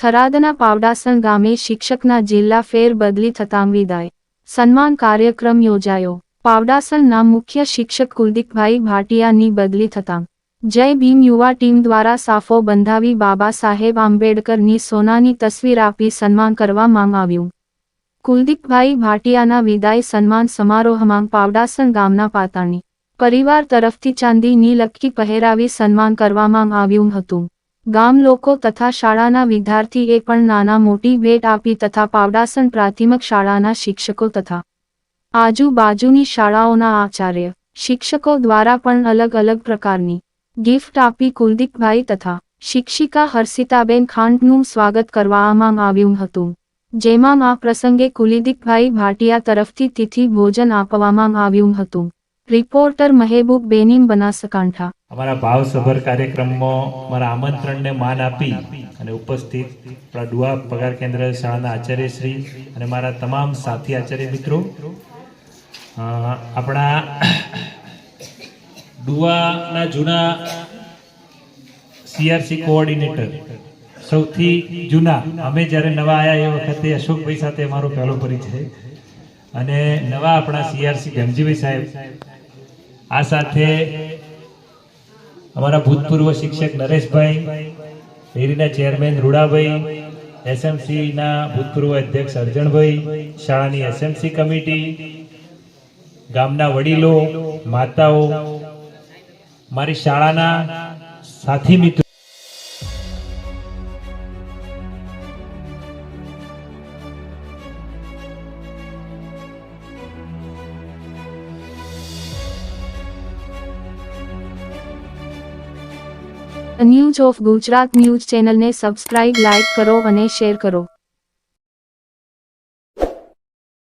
થરાદના પાવડાસણ ગામે શિક્ષકના જિલ્લા ફેર બદલી થતાં વિદાય સન્માન કાર્યક્રમ યોજાયો। પાવડાસણના મુખ્ય શિક્ષક કુલદીપભાઈ ભાટિયાની બદલી થતાં જય ભીમ યુવા ટીમ દ્વારા સાફો બંધાવી બાબા સાહેબ આંબેડકરની સોનાની તસવીર આપી સન્માન કરવામાં આવ્યું। કુલદીપભાઈ ભાટિયાના વિદાય સન્માન સમારોહમાં પાવડાસણ ગામના પાતાણી પરિવાર તરફથી ચાંદીની લક્કી પહેરાવી સન્માન કરવામાં આવ્યું હતું। ગામ લોકો તથા શાળાના વિદ્યાર્થીએ પણ નાના મોટી ભેટ આપી તથા પાવડાસણ પ્રાથમિક શાળાના શિક્ષકો તથા આજુબાજુની શાળાઓના આચાર્ય શિક્ષકો દ્વારા પણ અલગ અલગ પ્રકારની ગિફ્ટ આપી કુલદીપભાઈ તથા શિક્ષિકા હર્ષિતાબેન ખાંટનું સ્વાગત કરવામાં આવ્યું હતું, જેમાં આ પ્રસંગે કુલદીપભાઈ ભાટિયા તરફથી તિથિ ભોજન આપવામાં આવ્યું હતું। રિપોર્ટર મહેબૂબ બેનીમ, બનાસકાંઠા। અમારા ભાવસભર કાર્યક્રમમાં મારા આમંત્રણને માન આપી અને ઉપસ્થિત આપણા ડુઆ પગાર કેન્દ્ર શાળાના આચાર્યશ્રી અને મારા તમામ સાથી આચાર્ય મિત્રો, આપણા ડુઆના જૂના સીઆરસી કોઓર્ડિનેટર સૌથી જૂના, અમે જ્યારે નવા આવ્યા એ વખતે અશોકભાઈ સાથે અમારો પહેલો પરિચય અને નવા આપણા સીઆરસી ભેમજીભાઈ સાહેબ, આ સાથે અમારા ભૂતપૂર્વ શિક્ષક નરેશભાઈ, ડેરીના ચેરમેન રૂડાભાઈ, એસએમસીના ભૂતપૂર્વ અધ્યક્ષ અર્જણભાઈ, શાળાની એસએમસી કમિટી, ગામના વડીલો, માતાઓ, મારી શાળાના સાથી મિત્રો, ન્યૂઝ ઓફ ગુજરાત ન્યૂઝ ચેનલને સબસ્ક્રાઇબ, લાઇક કરો અને શેર કરો।